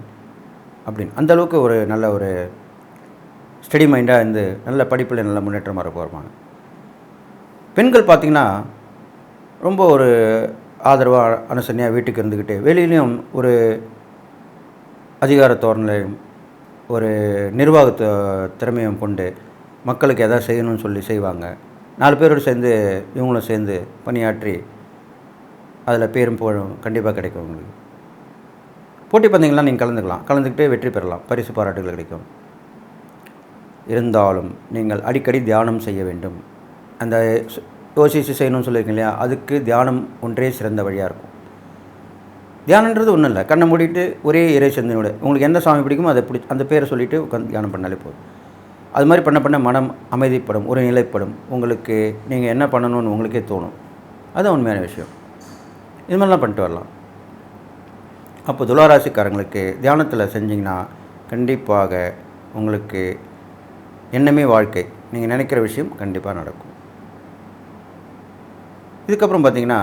அப்படின்னு. அந்தளவுக்கு ஒரு நல்ல ஒரு ஸ்டடி மைண்டாக இருந்து நல்ல படிப்பில் நல்ல முன்னேற்றமாக இருக்க வருவாங்க. பெண்கள் பார்த்திங்கன்னா ரொம்ப ஒரு ஆதரவாக அனுசரணையாக வீட்டுக்கு இருந்துக்கிட்டு வெளியிலையும் ஒரு அதிகார தோரணையும் ஒரு நிர்வாக திறமையும் கொண்டு மக்களுக்கு எதாவது செய்யணும்னு சொல்லி செய்வாங்க. 4 பேரோடு சேர்ந்து இவங்களும் சேர்ந்து பணியாற்றி அதில் பேரும் புகழும் கண்டிப்பாக கிடைக்கும் உங்களுக்கு. போட்டி பந்தயங்கள்லாம் நீங்கள் கலந்துக்கலாம். கலந்துக்கிட்டு வெற்றி பெறலாம். பரிசு பாராட்டுகள் கிடைக்கும். இருந்தாலும் நீங்கள் அடிக்கடி தியானம் செய்ய வேண்டும். அந்த யோசிச்சு செய்யணும்னு சொல்லியிருக்கீங்க இல்லையா, அதுக்கு தியானம் ஒன்றே சிறந்த வழியாக இருக்கும். தியானன்றது ஒன்றும் இல்லை. கண்ணை மூடிட்டு ஒரே இறை சிந்தனையோட உங்களுக்கு எந்த சாமி பிடிக்குமோ அதை அந்த பேரை சொல்லிவிட்டு உட்காந்து தியானம் பண்ணாலே போதும். அது மாதிரி பண்ண பண்ண மனம் அமைதிப்படும், ஒரு நிலைப்படும். உங்களுக்கு நீங்கள் என்ன பண்ணணும்னு உங்களுக்கே தோணும். அதுதான் உண்மையான விஷயம். இது மாதிரிலாம் பண்ணிட்டு வரலாம். அப்போ துளாராசிக்காரங்களுக்கு தியானத்தில் செஞ்சிங்கன்னா கண்டிப்பாக உங்களுக்கு எண்ணமே வாழ்க்கை. நீங்கள் நினைக்கிற விஷயம் கண்டிப்பாக நடக்கும். இதுக்கப்புறம் பார்த்திங்கன்னா,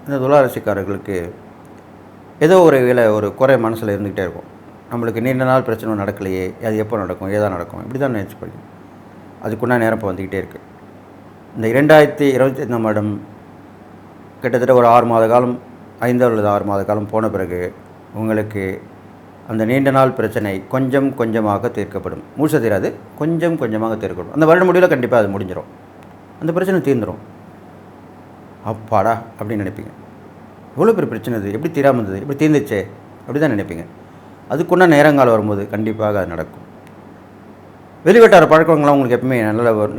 இந்த துளாராசிக்காரர்களுக்கு ஏதோ ஒரு வேளை ஒரு குறை மனசில் இருந்துக்கிட்டே இருக்கும். நம்மளுக்கு நீண்ட நாள் பிரச்சனை நடக்கலையே, அது எப்போ நடக்கும், ஏதாவது நடக்கும், இப்படி தான் நினச்சிப்பீங்க. அதுக்குன்னா நேரம் இப்போ வந்துக்கிட்டே இருக்குது. இந்த 2025ஆம் வருடம் கிட்டத்தட்ட ஒரு 6 மாத காலம், 5 அல்லது 6 மாத காலம் போன பிறகு உங்களுக்கு அந்த நீண்ட நாள் பிரச்சனை கொஞ்சம் கொஞ்சமாக தீர்க்கப்படும். முழுசாக தீராது, கொஞ்சம் கொஞ்சமாக தீர்க்கப்படும். அந்த வருட முடிவில் கண்டிப்பாக அது முடிஞ்சிடும். அந்த பிரச்சனை தீர்ந்துடும். அப்பாடா அப்படின்னு நினைப்பீங்க. எவ்வளோ பெரிய பிரச்சனை இது, எப்படி தீராமல் இருந்தது, எப்படி தீர்ந்துச்சே, அப்படி தான் நினைப்பீங்க. அதுக்குன்னா நேரங்காலம் வரும்போது கண்டிப்பாக அது நடக்கும். வெளிவட்டார பழக்கங்கள்லாம் உங்களுக்கு எப்பவுமே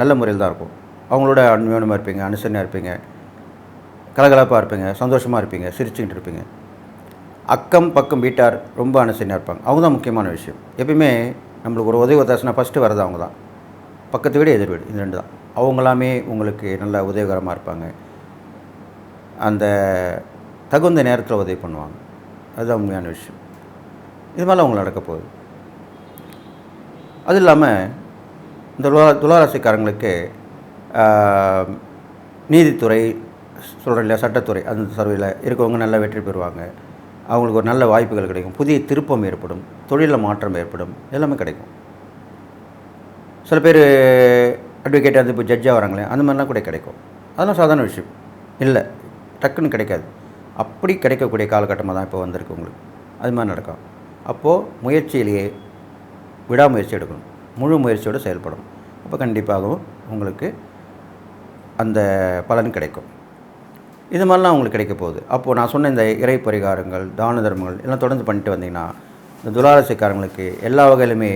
நல்ல முறையில் தான் இருக்கும். அவங்களோட அன்பானமாக இருப்பீங்க, அனுசரணையாக இருப்பீங்க, கலகலப்பாக இருப்பீங்க, சந்தோஷமாக இருப்பீங்க, சிரிச்சுக்கிட்டு இருப்பீங்க. அக்கம் பக்கம் வீட்டார் ரொம்ப அனுசரணையாக இருப்பாங்க. அவங்க தான் முக்கியமான விஷயம். எப்பயுமே நம்மளுக்கு ஒரு உதவி ஒத்தாசனா ஃபஸ்ட்டு வரது அவங்க தான். பக்கத்து வீடு எதிர் வீடு, இது 2 தான். அவங்களாமே உங்களுக்கு நல்ல உதவிகரமாக இருப்பாங்க. அந்த தகுந்த நேரத்தில் உதவி பண்ணுவாங்க. அதுதான் உண்மையான விஷயம். இது மாதிரிலாம் உங்களுக்கு நடக்க போகுது. அது இல்லாமல் இந்த துளாராசிக்காரங்களுக்கு நீதித்துறை சொல்கிறேன் இல்லையா, சட்டத்துறை, அந்த சர்வையில் இருக்கவங்க நல்லா வெற்றி பெறுவாங்க. அவங்களுக்கு ஒரு நல்ல வாய்ப்புகள் கிடைக்கும். புதிய திருப்பம் ஏற்படும், தொழிலில் மாற்றம் ஏற்படும், எல்லாமே கிடைக்கும். சில பேர் அட்வொகேட் வந்து இப்போ ஜட்ஜாக வராங்களே, அந்த மாதிரிலாம் கூட கிடைக்கும். அதெல்லாம் சாதாரண விஷயம் இல்லை, டக்குன்னு கிடைக்காது. அப்படி கிடைக்கக்கூடிய காலகட்டமாக தான் இப்போ வந்திருக்கு உங்களுக்கு. அது மாதிரி நடக்கும். அப்போது முயற்சியிலேயே விடாமுயற்சி எடுக்கணும், முழு முயற்சியோடு செயல்படணும். அப்போ கண்டிப்பாகவும் உங்களுக்கு அந்த பலன் கிடைக்கும். இது மாதிரிலாம் உங்களுக்கு கிடைக்க போகுது. அப்போது நான் சொன்ன இந்த இறை பரிகாரங்கள், தான தர்மங்கள் எல்லாம் தொடர்ந்து பண்ணிட்டு வந்தீங்கன்னா, இந்த துளாராசிக்காரங்களுக்கு எல்லா வகையிலுமே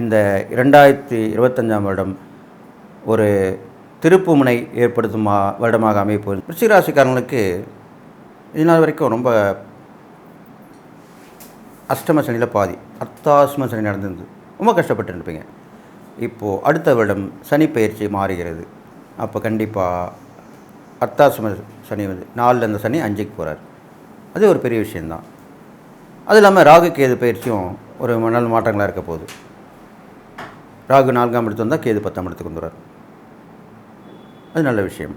இந்த 2025ஆம் வருடம் ஒரு திருப்புமுனை ஏற்படுத்தும் வருடமாக அமைய போகுது. விருச்சிக ராசிக்காரங்களுக்கு இதனால் வரைக்கும் ரொம்ப அஷ்டம சனியில் பாதி, அர்த்தாஷ்டம சனி நடந்திருந்து ரொம்ப கஷ்டப்பட்டு இருப்பீங்க. இப்போது அடுத்த வருடம் சனி பயிற்சி மாறுகிறது. அப்போ கண்டிப்பாக அர்த்தாஷ்டம சனி வந்து 4 அந்த சனி 5க்கு போகிறார். அது ஒரு பெரிய விஷயந்தான். அது இல்லாமல் ராகு கேது பயிற்சியும் ஒரு நல்ல மாற்றங்களாக இருக்க போகுது. ராகு 4ஆம் இடத்து வந்தால் கேது 10ஆம் இடத்துக்கு வந்துடுறார். அது நல்ல விஷயம்.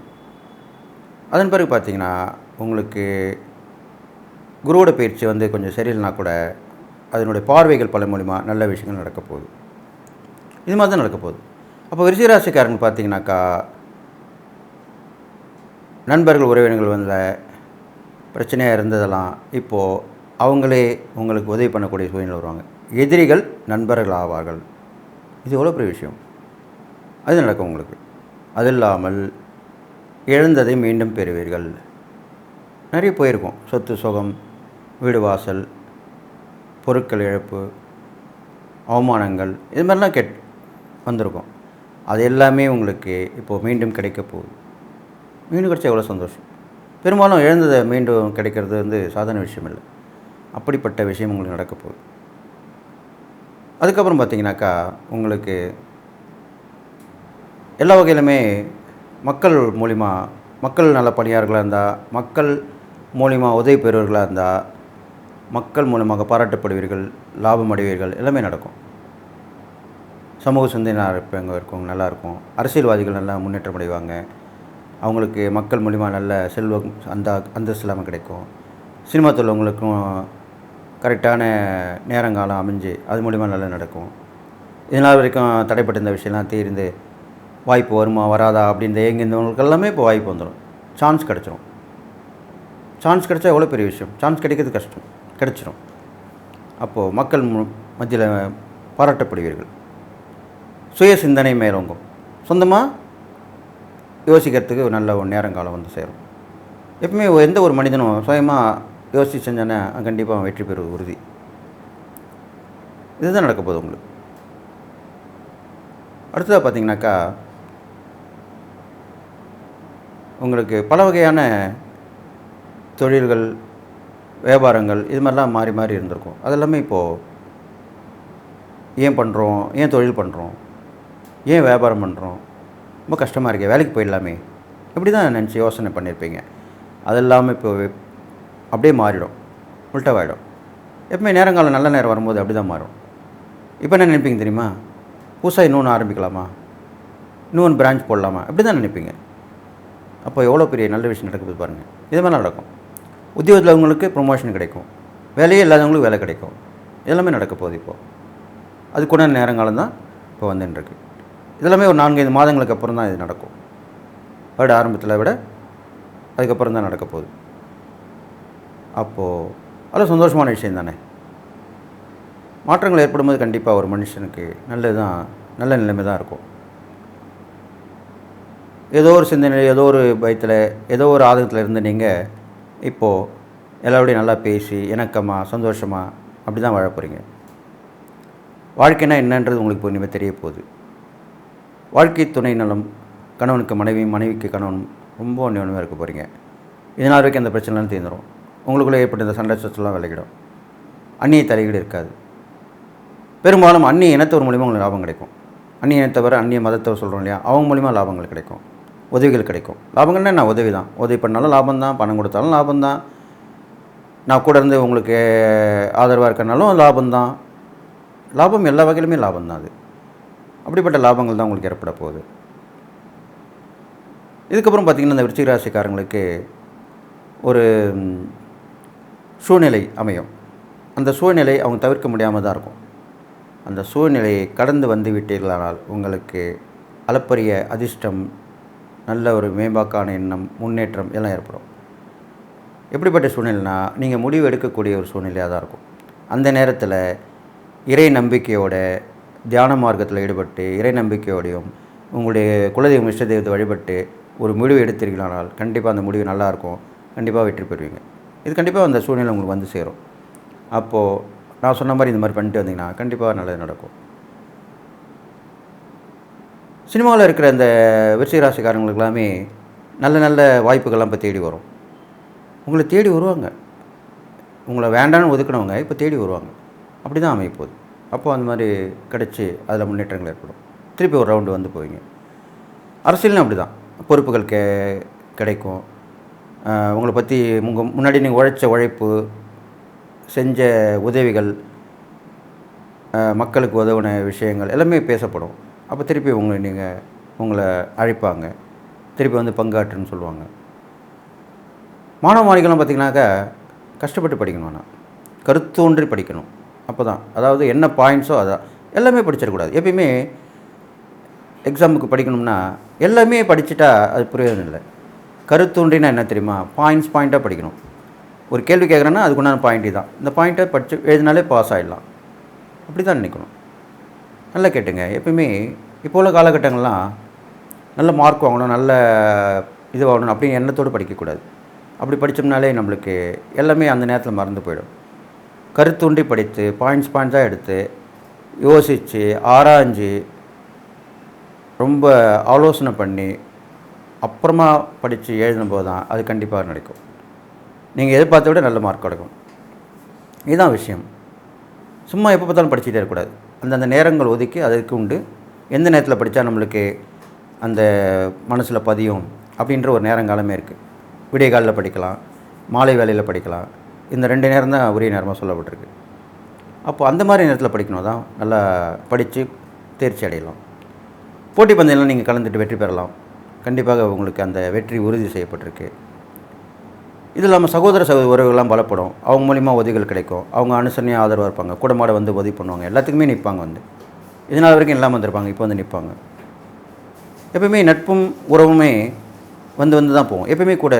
அதன் பிறகு பார்த்திங்கன்னா, உங்களுக்கு குருவோட பயிற்சி வந்து கொஞ்சம் சரியில்லைனா கூட அதனுடைய பார்வைகள் பல மூலிமா நல்ல விஷயங்கள் நடக்க போகுது. இது மாதிரி தான் நடக்க போகுது. அப்போ விருச்சிக ராசிக்காரங்க பார்த்திங்கனாக்கா, நண்பர்கள் உறவினர்கள் வந்த பிரச்சனையாக இருந்ததெல்லாம் இப்போது அவங்களே உங்களுக்கு உதவி பண்ணக்கூடிய சூழ்நிலை வருவாங்க. எதிரிகள் நண்பர்கள் ஆவார்கள். இது எவ்வளோ பெரிய விஷயம். அது நடக்கும் உங்களுக்கு. அது இல்லாமல் இழந்ததை மீண்டும் பெறுவீர்கள். நிறைய போயிருக்கும். சொத்து சுகம், வீடு வாசல், பொருட்கள் இழப்பு, அவமானங்கள், இது மாதிரிலாம் வந்திருக்கும். அது எல்லாமே உங்களுக்கு இப்போது மீண்டும் கிடைக்க போகுது. மீண்டும் கிடைச்சா எவ்வளோ சந்தோஷம். பெரும்பாலும் இழந்ததை மீண்டும் கிடைக்கிறது வந்து சாதாரண விஷயம் இல்லை. அப்படிப்பட்ட விஷயம் உங்களுக்கு நடக்க போகுது. அதுக்கப்புறம் பார்த்திங்கனாக்கா, உங்களுக்கு எல்லா வகையிலுமே மக்கள் மூலிமா, மக்கள் நல்ல பணியாளர்களாக இருந்தால், மக்கள் மூலிமா உதவி பெறுவர்களாக இருந்தால், மக்கள் மூலமாக பாராட்டப்படுவீர்கள், லாபம் அடைவீர்கள், எல்லாமே நடக்கும். சமூக சிந்தனையாக இருக்கவங்க நல்லாயிருக்கும். அரசியல்வாதிகள் நல்லா முன்னேற்றம் அடைவாங்க. அவங்களுக்கு மக்கள் மூலிமா நல்ல செல்வம், அந்தஸ்து இல்லாமல் கிடைக்கும். சினிமா தொழிலவங்களுக்கும் கரெக்டான நேரங்காலம் அமைஞ்சு அது மூலிமா நல்லா நடக்கும். இதனால் வரைக்கும் தடைப்பட்டிருந்த விஷயம்லாம் தீர்ந்து வாய்ப்பு வருமா வராதா அப்படின்னு ஏங்கிருந்தவங்களுக்கு எல்லாமே இப்போ வாய்ப்பு வந்துடும். சான்ஸ் கிடச்சிரும். சான்ஸ் கிடச்சா எவ்வளோ பெரிய விஷயம். சான்ஸ் கிடைக்கிறது கஷ்டம், கிடச்சிரும். அப்போது மத்தியில் பாராட்டப்படுவீர்கள். சுய சிந்தனை மேலோங்கும். சொந்தமாக யோசிக்கிறதுக்கு ஒரு நல்ல ஒரு நேரங்காலம் வந்து சேரும். எப்பவுமே எந்த ஒரு மனிதனும் சுயமாக யோசித்து செஞ்சானே கண்டிப்பாக அவன் வெற்றி பெறுவது உறுதி. இதுதான் நடக்க போகுது உங்களுக்கு. அடுத்ததாக பார்த்தீங்கன்னாக்கா, உங்களுக்கு பல வகையான தொழில்கள், வியாபாரங்கள் இது மாதிரிலாம் மாறி மாறி இருந்திருக்கும். அதெல்லாமே இப்போது ஏன் பண்ணுறோம், ஏன் தொழில் பண்ணுறோம், ஏன் வியாபாரம் பண்ணுறோம், ரொம்ப கஷ்டமாக இருக்கே, வேலைக்கு போயிடலாமே, இப்படி தான் நினச்சி யோசனை பண்ணியிருப்பீங்க. அதெல்லாமே இப்போ அப்படியே மாறிடும், உல்ட்டாவாயிடும். எப்பவுமே நேரங்காலம் நல்ல நேரம் வரும்போது அப்படி தான் மாறும். இப்போ என்ன நினைப்பீங்க தெரியுமா? புதுசாக இன்னொன்று ஆரம்பிக்கலாமா, இன்னொன்று பிரான்ச் போடலாமா, அப்படி தான் நினைப்பீங்க. அப்போ எவ்வளோ பெரிய நல்ல விஷயம் நடக்குது பாருங்கள். இது மாதிரி நடக்கும். உத்தியோகத்தில் அவங்களுக்கு ப்ரொமோஷன் கிடைக்கும், வேலையே இல்லாதவங்களுக்கு வேலை கிடைக்கும். எல்லாமே நடக்க போகுது இப்போது. அதுக்குள்ள நேரங்காலம் தான் இப்போ வந்துட்டுருக்கு. இதெல்லாமே ஒரு 4-5 மாதங்களுக்கு அப்புறம் தான் இது நடக்கும். வருட ஆரம்பத்தில் விட அதுக்கப்புறம் தான் நடக்க போகுது. அப்போது அது சந்தோஷமான விஷயம் தானே. மாற்றங்கள் ஏற்படும்போது கண்டிப்பாக ஒரு மனுஷனுக்கு நல்ல நிலைமை தான் இருக்கும். ஏதோ ஒரு சிந்தனை, ஏதோ ஒரு பயத்தில், ஏதோ ஒரு ஆதங்கத்தில் இருந்து நீங்கள் இப்போது எல்லாரோடையும் நல்லா பேசி இணக்கமாக சந்தோஷமாக அப்படி தான் வாழ போகிறீங்க. வாழ்க்கைனா என்னன்றது உங்களுக்கு இப்போ இனிமேல் தெரிய போகுது. வாழ்க்கை துணை நலம், கணவனுக்கு மனைவி, மனைவிக்கு கணவன் ரொம்ப ஒன்றுமே இருக்க போகிறீங்க. இதனால் வரைக்கும் அந்த பிரச்சனைலாம் தீர்ந்துடும். உங்களுக்குள்ளே ஏற்பட்ட இந்த சண்டை சச்சலாம் விலகிடும். அந்நிய தலையீடு இருக்காது. பெரும்பாலும் அந்நிய இனத்தவர் மூலிமா உங்களுக்கு லாபம் கிடைக்கும். அந்நிய இனத்தவர், அந்நிய மதத்தவர் சொல்கிறோம் இல்லையா, அவங்க மூலிமா லாபங்கள் கிடைக்கும், உதவிகள் கிடைக்கும். லாபங்கள்னா என்ன, உதவி தான். உதவி பண்ணாலும் லாபம் தான், பணம் கொடுத்தாலும் லாபம் தான், நான் கூட இருந்து உங்களுக்கு ஆதரவாக இருக்கனாலும் லாபம் தான். லாபம் எல்லா வகையிலுமே லாபம் தான். அது அப்படிப்பட்ட லாபங்கள் தான் உங்களுக்கு ஏற்பட போகுது. இதுக்கப்புறம் பார்த்திங்கன்னா, இந்த விருச்சிக ராசிக்காரங்களுக்கு ஒரு சூழ்நிலை அமையும். அந்த சூழ்நிலை அவங்க தவிர்க்க முடியாமல் தான் இருக்கும். அந்த சூழ்நிலையை கடந்து வந்து விட்டீர்களானால் உங்களுக்கு அளப்பரிய அதிர்ஷ்டம், நல்ல ஒரு மேம்பாக்கான எண்ணம், முன்னேற்றம் எல்லாம் ஏற்படும். எப்படிப்பட்ட சூழ்நிலைனா, நீங்கள் முடிவு எடுக்கக்கூடிய ஒரு சூழ்நிலையாக தான் இருக்கும். அந்த நேரத்தில் இறை நம்பிக்கையோட தியான மார்க்கத்தில் ஈடுபட்டு, இறை நம்பிக்கையோடையும் உங்களுடைய குலதெய்வம் இஷ்ட தெய்வத்தை வழிபட்டு ஒரு முடிவு எடுத்தீர்களானால் கண்டிப்பாக அந்த முடிவு நல்லாயிருக்கும். கண்டிப்பாக வெற்றி பெறுவீங்க. இது கண்டிப்பாக அந்த சூழ்நிலை உங்களுக்கு வந்து சேரும். அப்போது நான் சொன்ன மாதிரி இந்த மாதிரி பண்ணிட்டு வந்தீங்கன்னா கண்டிப்பாக நல்லது நடக்கும். சினிமாவில் இருக்கிற இந்த விருச்சிக ராசிக்காரங்களுக்கு எல்லாமே நல்ல நல்ல வாய்ப்புகள்லாம் இப்போ தேடி வரும். உங்களை தேடி வருவாங்க. உங்களை வேண்டான்னு ஒதுக்கினவங்க இப்போ தேடி வருவாங்க. அப்படி தான் அமைப்போகுது. அப்போது அந்த மாதிரி கிடச்சி அதில் முன்னேற்றங்கள் ஏற்படும். திருப்பி ஒரு ரவுண்டு வந்து போவீங்க. அரசியல்னு அப்படி தான். பொறுப்புகள் கிடைக்கும். உங்களை பற்றி முன்னாடி நீங்கள் உழைச்ச உழைப்பு, செஞ்ச உதவிகள், மக்களுக்கு உதவின விஷயங்கள் எல்லாமே பேசப்படும். அப்போ திருப்பி உங்களை அழைப்பாங்க, திருப்பி வந்து பங்காற்றுன்னு சொல்லுவாங்க. மாணவ மாணவிகளும் பார்த்திங்கனாக்கா கஷ்டப்பட்டு படிக்கணும். ஆனால் கருத்தூன்றி படிக்கணும். அப்போ தான், அதாவது என்ன பாயிண்ட்ஸோ அதான். எல்லாமே படிச்சிடக்கூடாது. எப்பயுமே எக்ஸாமுக்கு படிக்கணும்னா எல்லாமே படிச்சுட்டா அது பிரயோஜனம் இல்லை. கருத்தூன்றினா என்ன தெரியுமா? பாயிண்ட்டாக படிக்கணும். ஒரு கேள்வி கேட்குறேன்னா அதுக்குண்டான பாயிண்ட்டு தான். இந்த பாயிண்ட்டை படித்து எழுதினாலே பாஸ் ஆகிடலாம். அப்படி தான் நினைக்கணும். நல்லா கேட்டுங்க. எப்பயுமே இப்போ உள்ள காலகட்டங்கள்லாம் நல்ல மார்க் வாங்கணும், நல்ல இது வாங்கணும் அப்படின்னு எண்ணத்தோடு படிக்கக்கூடாது. அப்படி படித்தோம்னாலே நம்மளுக்கு எல்லாமே அந்த நேரத்தில் மறந்து போயிடும். கருத்தூன்றி படித்து பாயிண்ட்ஸாக எடுத்து யோசித்து ஆராய்ஞ்சு ரொம்ப ஆலோசனை பண்ணி அப்புறமா படித்து எழுதும்போது தான் அது கண்டிப்பாக நடக்கும். நீங்கள் எதிர்பார்த்த விட நல்ல மார்க் கிடைக்கும். இதுதான் விஷயம். சும்மா எப்போ பார்த்தாலும் படிச்சுட்டே இருக்கக்கூடாது. அந்தந்த நேரங்கள் ஒதுக்கி அதுக்கு உண்டு. எந்த நேரத்தில் படித்தா நம்மளுக்கு அந்த மனசில் பதியும் அப்படின்ற ஒரு நேரங்காலமே இருக்குது. விடிய காலையில் படிக்கலாம், மாலை வேலையில் படிக்கலாம். இந்த 2 நேரம் தான் உரிய நேரமாக சொல்லப்பட்டிருக்கு. அப்போது அந்த மாதிரி நேரத்தில் படிக்கணும் தான் நல்லா படித்து தேர்ச்சி அடையலாம். போட்டி பந்தயம்லாம் நீங்கள் கலந்துட்டு வெற்றி பெறலாம். கண்டிப்பாக உங்களுக்கு அந்த வெற்றி உறுதி செய்யப்பட்டிருக்கு. இது இல்லாமல் சகோதர உறவுகள்லாம் பலப்படும். அவங்க மூலிமா உதவிகள் கிடைக்கும். அவங்க அனுசரணையாக ஆதரவாக இருப்பாங்க. கூடமாட வந்து உதவி பண்ணுவாங்க. எல்லாத்துக்குமே நிற்பாங்க. வந்து இதனால் வரைக்கும் இல்லாமல் வந்திருப்பாங்க, இப்போ வந்து நிற்பாங்க. எப்பவுமே நட்பும் உறவுமே வந்து தான் போகும். எப்பவுமே கூட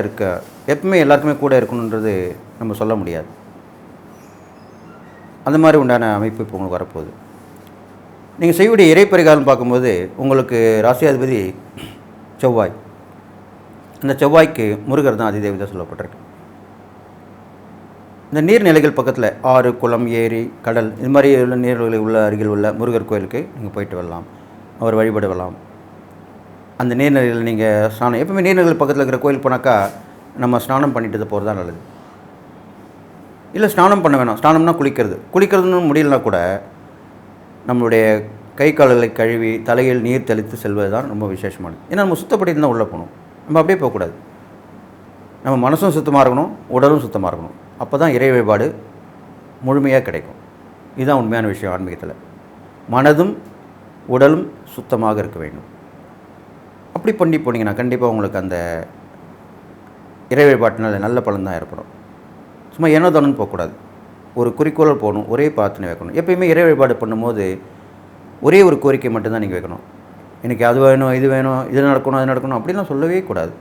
எப்பவுமே எல்லாருக்குமே கூட இருக்கணுன்றது நம்ம சொல்ல முடியாது. அந்த மாதிரி உண்டான அமைப்பு இப்போ உங்களுக்கு வரப்போகுது. நீங்கள் செய்யக்கூடிய இறை பரிகாரம் பார்க்கும்போது உங்களுக்கு ராசியாதிபதி செவ்வாய். இந்த செவ்வாய்க்கு முருகர் தான் அதிதேவதை சொல்லப்பட்டிருக்கு. இந்த நீர்நிலைகள் பக்கத்தில் ஆறு, குளம், ஏரி, கடல் இது மாதிரி உள்ள நீர்நிலைகள் உள்ள அருகில் உள்ள முருகர் கோயிலுக்கு நீங்கள் போயிட்டு வரலாம், அவர் வழிபட வரலாம். அந்த நீர்நிலைகள் நீங்கள் ஸ்நானம், எப்பவுமே நீர்நிலைகள் பக்கத்தில் இருக்கிற கோயில் போனாக்கா நம்ம ஸ்நானம் பண்ணிட்டு போகிறது தான் நல்லது. இல்லை ஸ்நானம் பண்ண வேணாம், ஸ்நானம்னா குளிக்கிறதுன்னு முடியலனா கூட நம்மளுடைய கை கால்களை கழுவி தலையில் நீர் தெளித்து செல்வது தான் ரொம்ப விசேஷமானது. ஏன்னா நம்ம சுத்தப்பட்டு தான் உள்ளே போகணும், நம்ம அப்படியே போகக்கூடாது. நம்ம மனசும் சுத்தமாக இருக்கணும், உடலும் சுத்தமாக இருக்கணும். அப்போ தான் இறை வழிபாடு முழுமையாக கிடைக்கும். இதுதான் உண்மையான விஷயம் ஆன்மீகத்தில். மனதும் உடலும் சுத்தமாக இருக்க வேண்டும். அப்படி பண்ணி போனீங்கன்னா கண்டிப்பாக உங்களுக்கு அந்த இறை வழிபாட்டினால் நல்ல பலன் தான் ஏற்படும். சும்மா ஏனோ தானோன்னு போகக்கூடாது, ஒரு குறிக்கோளை போகணும், ஒரே பிரார்த்தனை வைக்கணும். எப்பயுமே இறை வழிபாடு பண்ணும்போது ஒரே ஒரு கோரிக்கை மட்டும்தான் நீங்கள் வைக்கணும். எனக்கு அது வேணும், இது வேணும், இது நடக்கணும், அது நடக்கணும் அப்படிலாம் சொல்லவே கூடாது.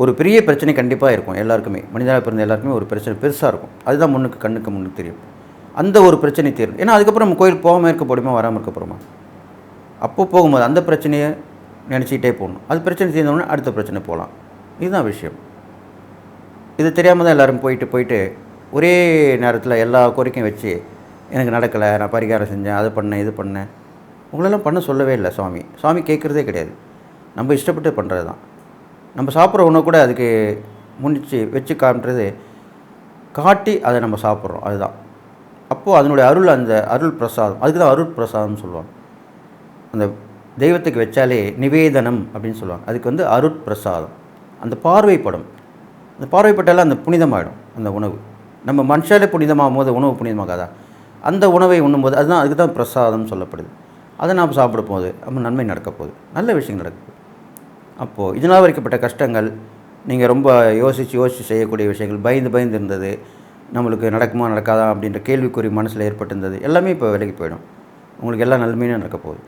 ஒரு பெரிய பிரச்சனை கண்டிப்பாக இருக்கும் எல்லாருக்குமே, மனிதனாக பிறந்த எல்லாருக்குமே ஒரு பிரச்சனை பெருசாக இருக்கும். அதுதான் கண்ணுக்கு முன்னுக்கு தெரியும். அந்த ஒரு பிரச்சனை தீரும். ஏன்னா அதுக்கப்புறம் நம்ம கோயில் போகாமல் இருக்க போகிறோமா, வராமல் இருக்க போகிறோமா? அப்போ போகும்போது அந்த பிரச்சனையை நினச்சிக்கிட்டே போகணும். அது பிரச்சனை தீர்ந்தோடனே அடுத்த பிரச்சனை போகலாம். இதுதான் விஷயம். இது தெரியாமல் தான் எல்லோரும் போயிட்டு ஒரே நேரத்தில் எல்லா கோரிக்கையும் வச்சு எனக்கு நடக்கலை, நான் பரிகாரம் செஞ்சேன், அது பண்ணேன், இது பண்ணேன். உங்களெல்லாம் பண்ண சொல்லவே இல்லை சுவாமி கேட்குறதே கிடையாது. நம்ம இஷ்டப்பட்டு பண்ணுறது தான். நம்ம சாப்பிட்ற உணவு கூட அதுக்கு முன்னிச்சு வச்சு காட்டுறது, காட்டி அதை நம்ம சாப்பிட்றோம், அதுதான். அப்போது அதனுடைய அந்த அருள் பிரசாதம், அதுக்கு தான் அருள் பிரசாதம்னு சொல்லுவாங்க. அந்த தெய்வத்துக்கு வச்சாலே நிவேதனம் அப்படின்னு சொல்லுவாங்க. அதுக்கு அருட் பிரசாதம். அந்த பார்வைப்படும், அந்த பார்வைப்பட்டாலே அந்த புனிதமாகிடும் அந்த உணவு. நம்ம மனுஷாலே புனிதமாகும் போது உணவு புனிதமாகாதா? அந்த உணவை உண்ணும்போது அதுக்கு தான் பிரசாதம் சொல்லப்படுது. அதை நாம் சாப்பிட போது நம்ம நன்மை நடக்க போகுது, நல்ல விஷயங்கள் நடக்குது. அப்போது இதனால் வரைக்கப்பட்ட கஷ்டங்கள், நீங்கள் ரொம்ப யோசித்து செய்யக்கூடிய விஷயங்கள், பயந்து இருந்தது, நம்மளுக்கு நடக்குமா நடக்காதா அப்படின்ற கேள்விக்குறி மனசில் ஏற்பட்டிருந்தது, எல்லாமே இப்போ விலகி போயிடும். உங்களுக்கு எல்லாம் நன்மையாக நடக்க போகுது.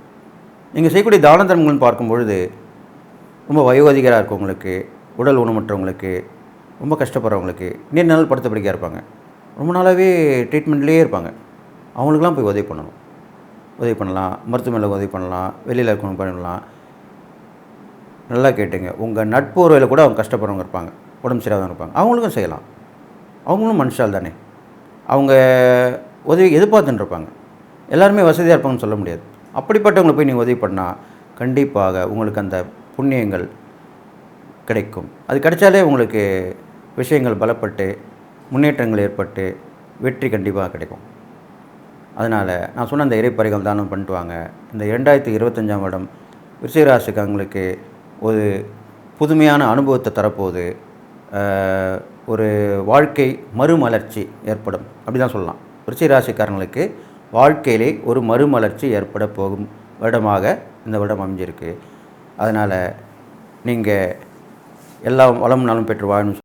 நீங்கள் செய்யக்கூடிய தான தர்மங்கள்னு பார்க்கும்பொழுது ரொம்ப வயோதிகராக இருக்கவங்களுக்கு, உடல் ஊனமற்றவங்களுக்கு, ரொம்ப கஷ்டப்படுறவங்களுக்கு, நீண்ட நாள் படுத்த படுக்கையாக இருப்பாங்க, ரொம்ப நாளாகவே ட்ரீட்மெண்ட்லேயே இருப்பாங்க, அவங்களுக்கெல்லாம் போய் உதவி பண்ணலாம். மருத்துவமனையில் உதவி பண்ணலாம், வெளியில் இருக்கவங்க பண்ணலாம். நல்லா கேட்டுங்க, உங்கள் நட்புறவில் கூட அவங்க கஷ்டப்படுறவங்க இருப்பாங்க, உடம்பு சரியாதவங்க இருப்பாங்க, அவங்களுக்கும் செய்யலாம். அவங்களும் மனுஷால் தானே, அவங்க உதவி எதிர்பார்த்துன்னு இருப்பாங்க. எல்லாருமே வசதியாக இருப்பாங்கன்னு சொல்ல முடியாது. அப்படிப்பட்டவங்களை போய் நீங்கள் உதவி பண்ணால் கண்டிப்பாக உங்களுக்கு அந்த புண்ணியங்கள் கிடைக்கும். அது கிடைச்சாலே உங்களுக்கு விஷயங்கள் பலப்பட்டு முன்னேற்றங்கள் ஏற்பட்டு வெற்றி கண்டிப்பாக கிடைக்கும். அதனால் நான் சொன்ன அந்த இறைப்பறிகள் தானம் பண்ணிட்டு வாங்க. இந்த 2025ஆம் வருடம் விருச்சிக ராசிக்காரங்களுக்கு ஒரு புதுமையான அனுபவத்தை தரப்போகுது. ஒரு வாழ்க்கை மறுமலர்ச்சி ஏற்படும், அப்படி தான் சொல்லலாம். விருச்சிக ராசிக்காரங்களுக்கு வாழ்க்கையிலே ஒரு மறுமலர்ச்சி ஏற்பட போகும் வருடமாக இந்த வருடம் அமைஞ்சிருக்கு. அதனால் நீங்கள் எல்லா வளம் நலம் பெற்று வாழணும்.